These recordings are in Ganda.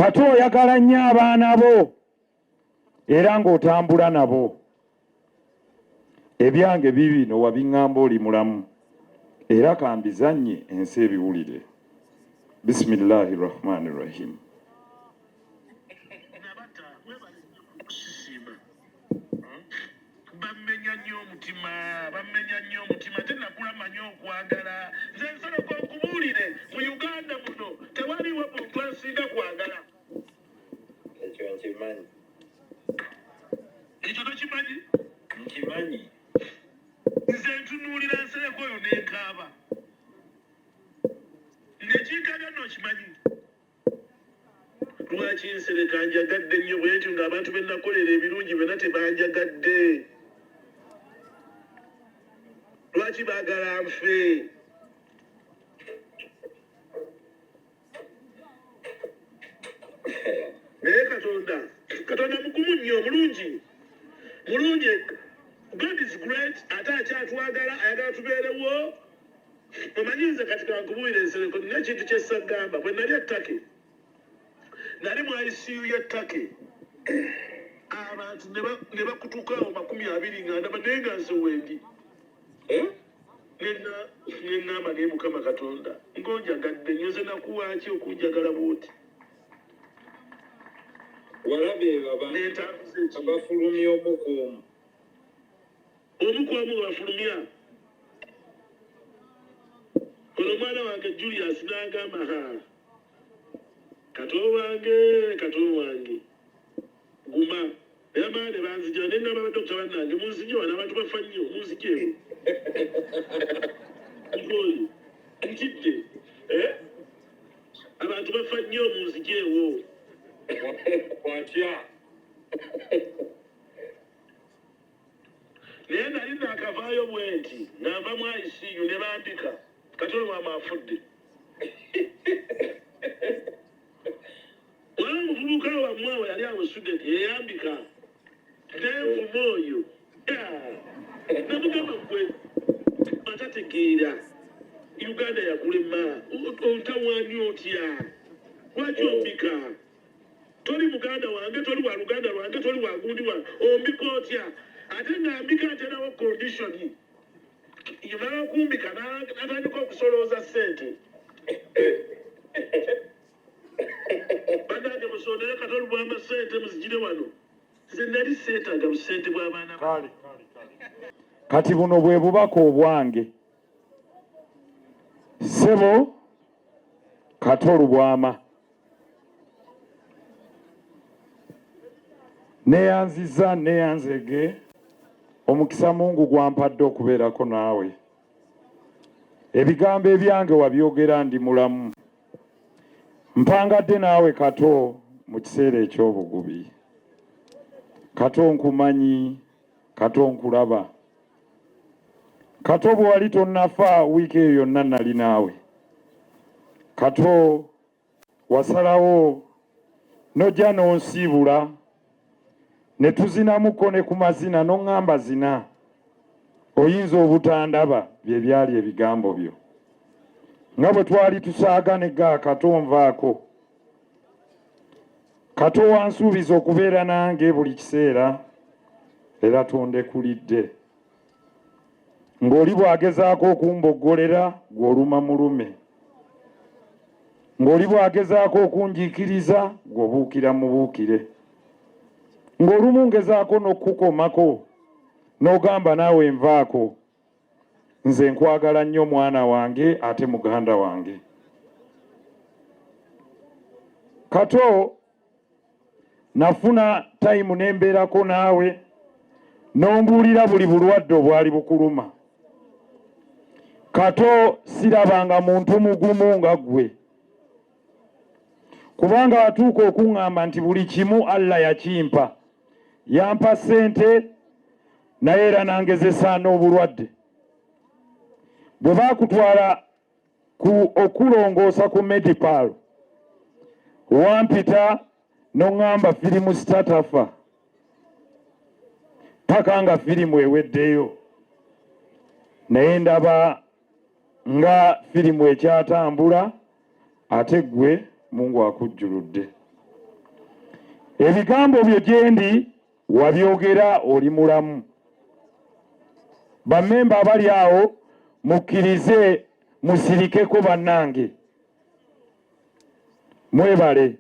Kato oyagala nnyo abaana bo era ng'otambula nabo. Ebyange bibino wabiŋŋamba oli mulamu era kambizannye ensi ebiwulire. Bismillahirrahmanirrahim. Bamenya nnyo omutima tenakula manyi okwagala. Nze Nsereko nkubuulire mu Uganda muno tewaliwo muntu asinga kwagala. Ekyo nkimanyi. Ekyo tokimanyi? Nkimanyi. Nze ntunuulira Nsereko oyo n'enkaaba. Nekiikaga n'okimanyi. Lwaki Nsereko anjagadde nnyo bwe ntyo ng'abantu be nakolera ebirungi byonna tebanjagadde? Lwaki baagala nfe? Naye Katonda mugumu nnyo, mulungi. God is great, ate akyatwagala, ayagala tubeerewo. Omanyi nze kati kankubuulire Nsereko, nina ekintu kye sagamba. Bwe nali ettake, nali mu ICU y'ettake, abantu ne bakutuka awo 20 nga ndaba naye nga nze wendi. Nengamba naye Mukama Katonda ng'onjagadde nnyo, nze nakuwaaki okunjagala bw'oti? Walabe abafulumya omukoomu. Omukoomu bafulumya. Ono omwana wange Julius n'agamba, Kato wange guma. Naye abaana banzija ne naba badokita bannange munzije wano abantu bafa nnyo munzijeewo. Nkoli nkidde abantu bafa nnyo munzijeewo. Watya? Naye nali naakavaayo bwe nti nava mu ICU ne bambika Kato Lubwama afudde. Wala omuvubuka wammwe awo yali awo student yeyambika nenvuma oyo. Namugamba gwe atategeera Uganda yakulema ontawaani otya? Lwaki ombika? Toli Muganda wange, toli wa Luganda lwange, toli wa gundi wange, ombika otya? Ate ng'ambika aterawo condition. Yamala okumbika n'atandika okusolooza ssente. Bannange musondere Kato Lubwama ssente muzigire wano. Nze nali seetaaga busente bw'abaana bange. Kati buno bwe bubaka obwange. Ssebo Kato Lubwama neyanziza neyanzege omukisa Mungu gwampadde okubeerako naawe. Ebigambo ebyange wabyogera ndi mulamu. Mpangadde naawe Kato mu kiseera eky'obugubi. Kato nkumanyi, Kato nkulaba. Kato bwe wali tonnafa wiiki eyo yonna nali naawe. Kato wasalawo nojja n'onsiibula ne tuzinamuko ne ku mazina n'oŋŋamba zina. Oyinza obutandaba bye byali ebigambo byo. Nga bwe twali tusaagane ga Kato nvaako. Kato wansuubiza okubeera nange buli kiseera era tondekulidde. Ng'oli bwagezaako okumboggolera gw'oluma mulume. Ng'oli bwagezaako okunjiikiriza gw'obuukira mubuukire. Ng'olumu ngezaako n'okukukomako n'ogamba naawe nvaako. Nze nkwagala nnyo mwana wange ate muganda wange. Kato nafuna time nembeerako naawe n'ombuulira buli bulwadde obwali bukuluma. Kato sirabanga muntu mugumu nga ggwe. Kubanga watuuka okuŋŋamba nti buli kimu Allah yakimpa. Yampa ssente naye era nangezesa n'obulwadde. Bwe baakutwala okulongoosa ku Medipal wampita n'oŋŋamba firimu sitatafa paka nga firimu eweddeyo. Naye ndaba nga firimu ekyatambula ate ggwe Mungu akujjuludde. ebigambo byo gyendi wabyogera oli mulamu. Bammemba abali awo mukkirize musirikeko bannange. Mwebale.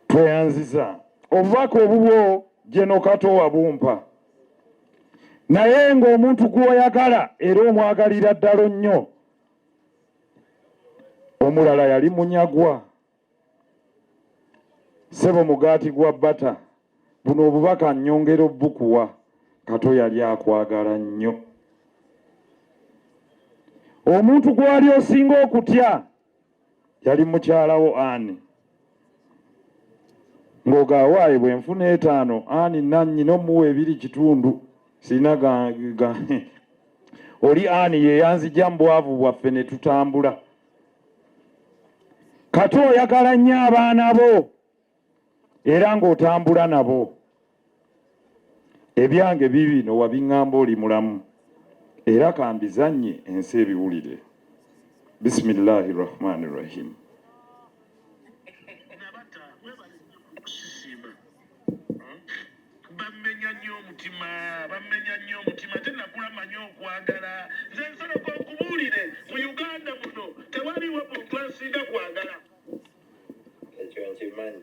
Tweyanziza obubaka obubwo Jeno Kato wabumpa, naye ng'omuntu gw'oyagala era omwagalira ddala nnyo omulala yali munyagwa. Sebo mugaati gwa bata, buno obubaka nnyongera obbukuwa. Kato yali akwagala nnyo. Omuntu gwali osinga okutya yali mukyalawo Ani. Ng'ogawaayi bwe nfuna 5 Ani nannyina omuwa 2.5 sina oli Ani ye yanzija mu bwavu bwaffe ne tutambula. Kato oyagala nnyo abaana bo era ng'otambula nabo. Ebyange bibino wabiŋŋamba oli mulamu era kambizannye ensi ebiwulire. Bismillahirrahmanirrahim. Bamenya nnyo omutima tennakulamanya okwagala. Nze Nsereko nkubuulire mu Uganda muno tewaliwo muntu asinga kwagala. Ekyo nkimanyi.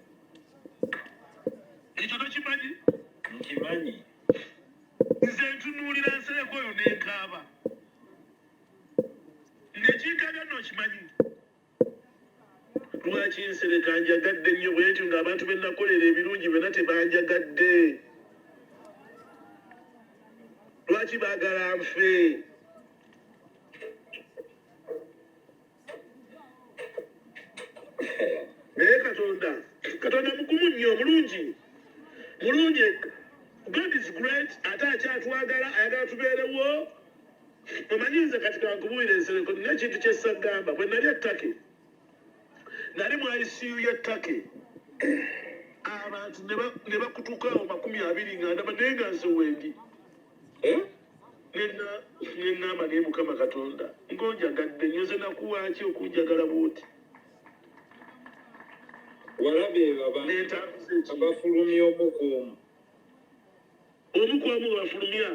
Ekyo tokimanyi? Nkimanyi. Nze ntunuulira Nsereko oyo n'enkaaba. Nekinkaga n'okimanyi? Lwaki Nsereko anjagadde nnyo bwentyo ng'abantu be nakolera ebirungi bonna tebanjagadde? Lwaki baagala nfe? Naye Katonda mugumu nnyo, mulungi. God is great, ate akyatwagala, ayagala tubeerewo. Omanyi nze kati kankubuulire Nsereko nina ekintu kye sagamba. Bwe nali ettake, nali mu ICU y'ettake, abantu ne bakutukawo 20 nga ndaba naye nga nze wendi. Nengamba naye Mukama Katonda ng'onjagadde nnyo, nze nakuwaaki okunjagala bw'oti? Walabe abafulumya omukuumu. Omukuumu bafulumya.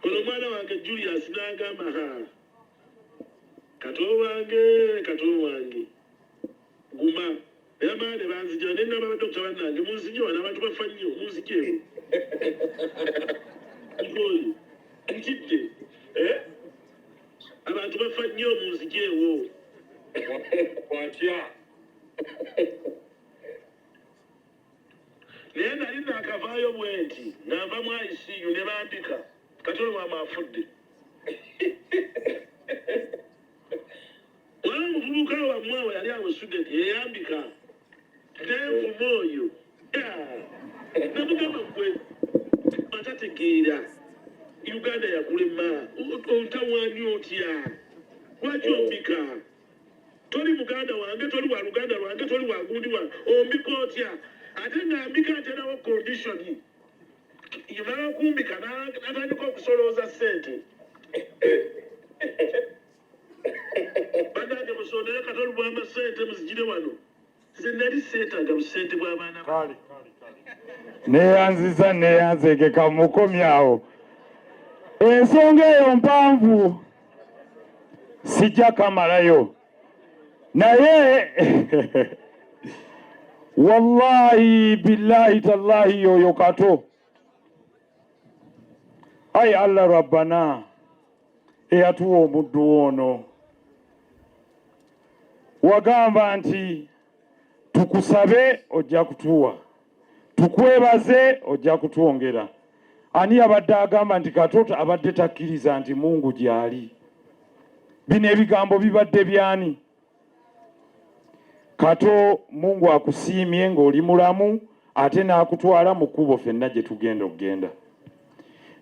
Ono omwana wange Julius n'agamba Kato wange guma. Naye abaana banzija ne nnaba badokita bannange munzije wano abantu bafa nnyo munzijeewo. Nkoli nkidde abantu bafa nnyo munzijeewo. Kwatya. Naye nali naakavaayo bwenti nga nva mu ICU ne bambika Kato Lubwama afudde. Waliwo omuvubuka wammwe awo yali awo student yeyambika nenvuma oyo. Namugamba gwe atategeera Uganda yakulema ontawaani otya? Lwaki ombika? Toli muganda wange, toli wa luganda lwange, toli wa gundi wange, ombika otya? Ate ng'ambika aterawo condition. Yamala okumbika n'atandika okusolooza ssente. Bannange musondere Kato Lubwama ssente muzigire wano. Nze nali seetaaga busente bw'abaana Kale. Neyanzegeka mukomyawo. Ensonga eyo mpanvu sijja kamalayo. Naye wallahi billahi tallahi yoyo Kato. Ai Allah Rabbana eyatuwa omuddu ono. Wagamba nti tukusabe ojja kutuwa, tukwebaze ojja kutwongera. Ani abadde agamba nti Kato abadde takkiriza nti Mungu gyali? Bino ebigambo bibadde byani? Kato Mungu akusiimye ng'oli mulamu ate n'akutwala mu kkubo ffenna gye tugenda okugenda.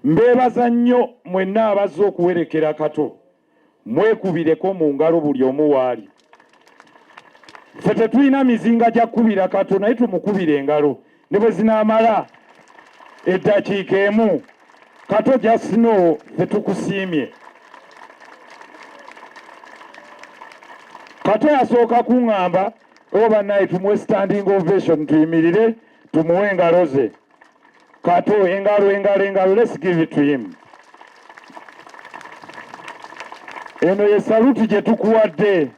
Mbeebaza nnyo mwenna abazze okuwerekera Kato. Mwekubireko mu ngalo buli omu waali. Ffe tetulina mizinga gya kkubira Kato naye tumukubira engalo ne bwe zinaamala eddakiika emu. Kato just know ffe tukusiimye. Kato yasooka kuŋŋamba oba naye tumuwe standing ovation tuyimirire tumuwe engalo ze. Kato engalo, let's give it to him. Eno ye saluti gye tukuwadde.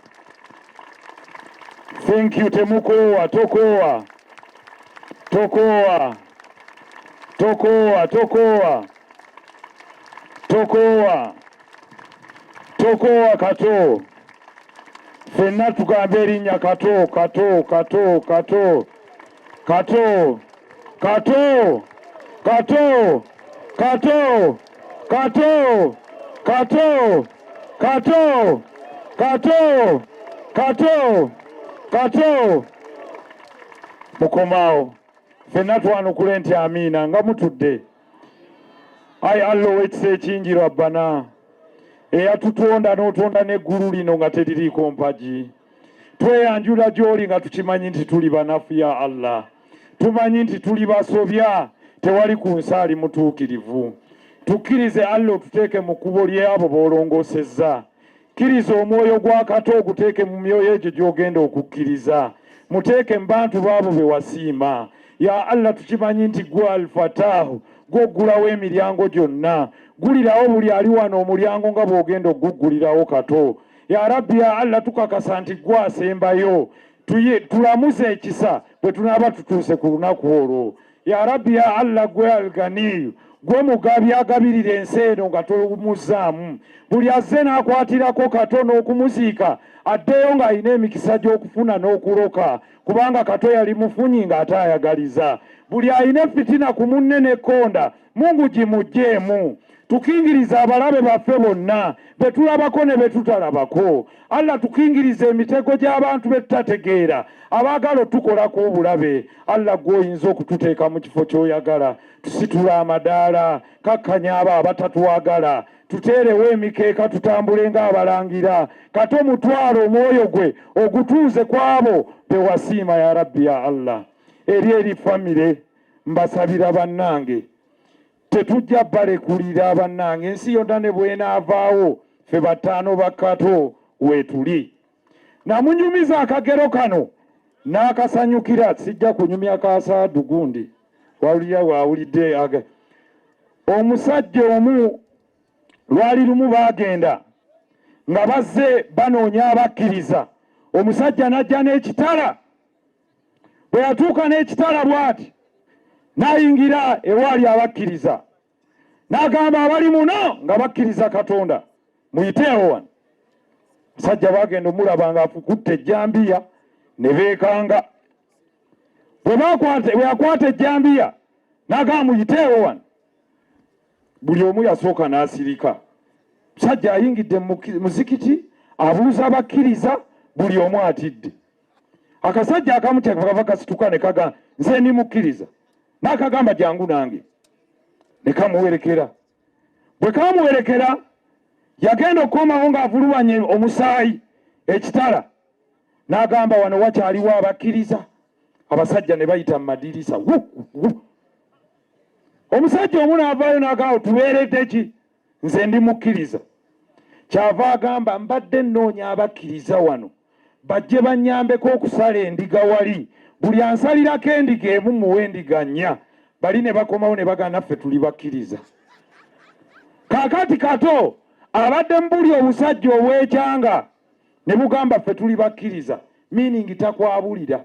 Thank you, temukoowa, tokoowa. Tokoowa. Tokoowa, tokoowa. Tokoowa. Tokoowa Kato. Ffenna tugambe erinnya Kato, Kato, Kato, Kato. Kato. Kato. Kato. Kato. Kato. Kato. Kato. Kato. Kato. Kato. Mukomao. Ffenna twanukule nti amiina nga mutudde. Ayi Allah ow'ekisa ekingi Rabbana. Eyatutonda n'otonda n'eggulu lino nga teririiko mpagi. Tweyanjula gy'oli nga tukimanyi nti tuli banafu ya Allah. Tumanyi nti tuli basobya, tewali ku nsaali mutuukirivu. Tukkirize Allah otuteeke mu kkubo ly'abo b'olongoosezza. Kkiriza omwoyo gwa Kato oguteeke mu myoyo egyo gy'ogenda okukkiriza. Muteeke mu bantu baabo be wasiima. Ya Allah tukimanyi nti gwe Al-Fataahu, gw'oggulawo emiryango gyonna. Gulirawo buli ali wano omulyango nga bw'ogenda oguggulirawo Kato. Ya Rabbi ya Allah tukakasa nti gwe asembayo. Tulamuze ekisa bwe tunaaba tutuuse ku lunaku olwo. Ya Rabbi ya Allah gwe Al-Ganiyu, gwe mugabi agabirira ensi eno nga tolumuzzaamu. Buli azze n'akwatirako Kato n'okumuziika addeyo ng'alina emikisa gy'okufuna n'okuloka, kubanga Kato yali mufunyi ng'ate ayagaliza. Buli alina fitina ku munne n'ekkonda, Mungu gimugjeemu. Tukingiriza abalabe baffe bonna be tulabako ne be tutalabako. Allah tukingiriza emitego gy'abantu be tutategeera abaagala otukolako obulabe. Allah gw'oyinza okututeeka mu kifo ky'oyagala. Tusitula amadaala, kakkanya abo abatatwagala. Tuteerewo emikeeka tutambule ng'abalangira. Kato mutwalo omwoyo gwe ogutuuze kwabo be wasiima ya Rabbi ya Allah. Eri famire mbasabira bannange. Tetujja balekulira bannange, ensi yonna ne bw'enaavaawo ffe bataano ba Kato weetuli. Namunyumiza akagero kano n'akasanyukira, sijja kunyumya kaasaadu gundi. Wawulira waawulidde omusajja omu lwali lumu baagenda nga bazze banoonya abakkiriza. Omusajja n'ajja n'ekitala. Bwe yatuuka n'ekitala bw'ati n'ayingira ewaali abakkiriza. N'agamba abali muno nga bakkiriza Katonda, muyiteewo wano. Musajja baagenda omulaba ng'afukutte ejjambiya ne beekanga. Bwe yakwata ejjambiya n'agamba muyiteewo wano. Buli omu yasooka n'asirika. Musajja ayingidde mu muzikiti abuuza abakkiriza, buli omu atidde. Akasajja akamu kyakava kasituka ne kagamba nze ndi mukkiriza. N'akagamba jangu nange. Ne kamuwerekera. Bwe kamuwerekera yagenda okukomawo ng'avulubanye omusaayi ekitala. N'agamba wano wakyaliwo abakkiriza. Abasajja ne bayita mu madirisa. Omusajja omu n'avaayo n'agamba tubeeredde ki? Nze ndi mukkiriza. Kyava agamba mbadde nnoonya abakkiriza wano bajje bannyambeko okusala endiga wali. Buli ansalirako endiga emu muwe endiga nnya. Bali ne bakomawo ne bagamba naffe tuli bakkiriza. Kaakati Kato abadde mbuli obusajja obwekyanga ne bugamba ffe tuli bakkiriza, meaning takwabulira.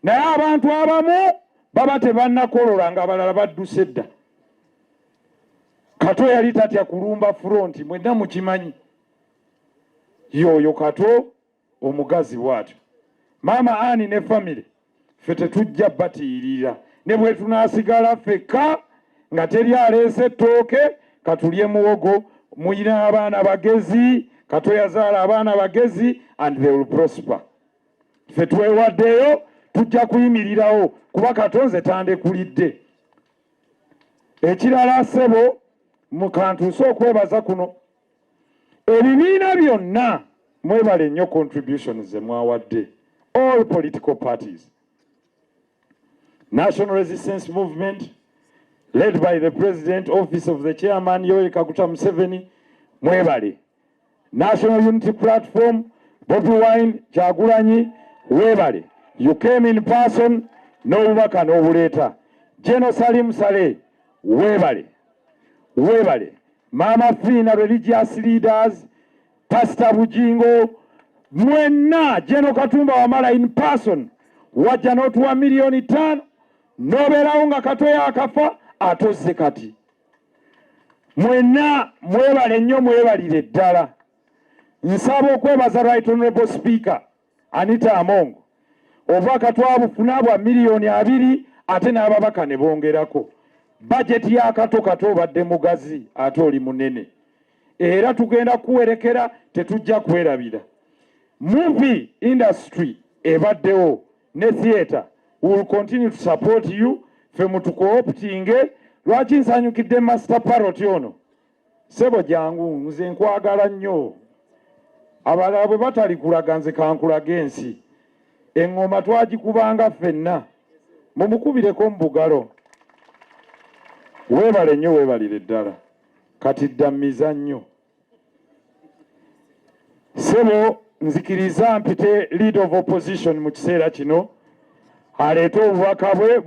Naye abantu abamu baba tebannakolola ng'abalala badduse dda. Kato yali tatya kulumba fronti, mwenna mukimanyi. Yoyo Kato omugazi bw'atyo. Maama Ani ne famire ffe tetujja batiirira. Ne bwe tunaasigala ffekka nga teri aleese ettooke katulye muwogo, muyina abaana bagezi, Kato yazaala abaana bagezi and they will prosper. Ffe twewaddeyo tujja kuyimirirawo kuba Kato nze tandekulidde. Ekirala ssebo mu kantu nso okwebaza kuno. Ebibiina byonna mwebale nnyo contributions ze mwawadde. All political parties. National Resistance Movement, led by the President, Office of the Chairman, Yoweri Kaguta Museveni, mwebale. National Unity Platform, Bobi Wine Kyagulanyi weebale, you came in person n'obubaka n'obuleeta. General Salim Saleh weebale, weebale. Mama Fina religious leaders, Pastor Bujingo, mwenna General Katumba Wamala in person wajja n'otuwa $5,000,000 n'obeerawo nga Kato yaakafa atozze kati. Mwenna mwebale nnyo, mwebalire ddala. Nsaba okwebaza Right Honorable Speaker Anita Among obubaka twabufuna bwa $2,000,000 ate n'ababaka ne bongerako. Budget ya Kato obadde mugazi ate oli munene, era tugenda kuwerekera, tetujja kwerabira. Movie industry ebaddewo ne theatre will continue to support you. Ffe mutukooptinge. Lwaki nsanyukidde Master Parrot ono? Sebo jangu, nze nkwagala nnyo. Abalala bwe batalikulaga nze kankulaga ensi. Eŋŋoma twagikubanga ffenna. Mumukubireko mu bugalo. Weebale nnyo, weebalire ddala. Kati dda mu mizannyo. Sebo nzikiriza mpite leader of opposition mu kiseera kino aleete obubaka bwe.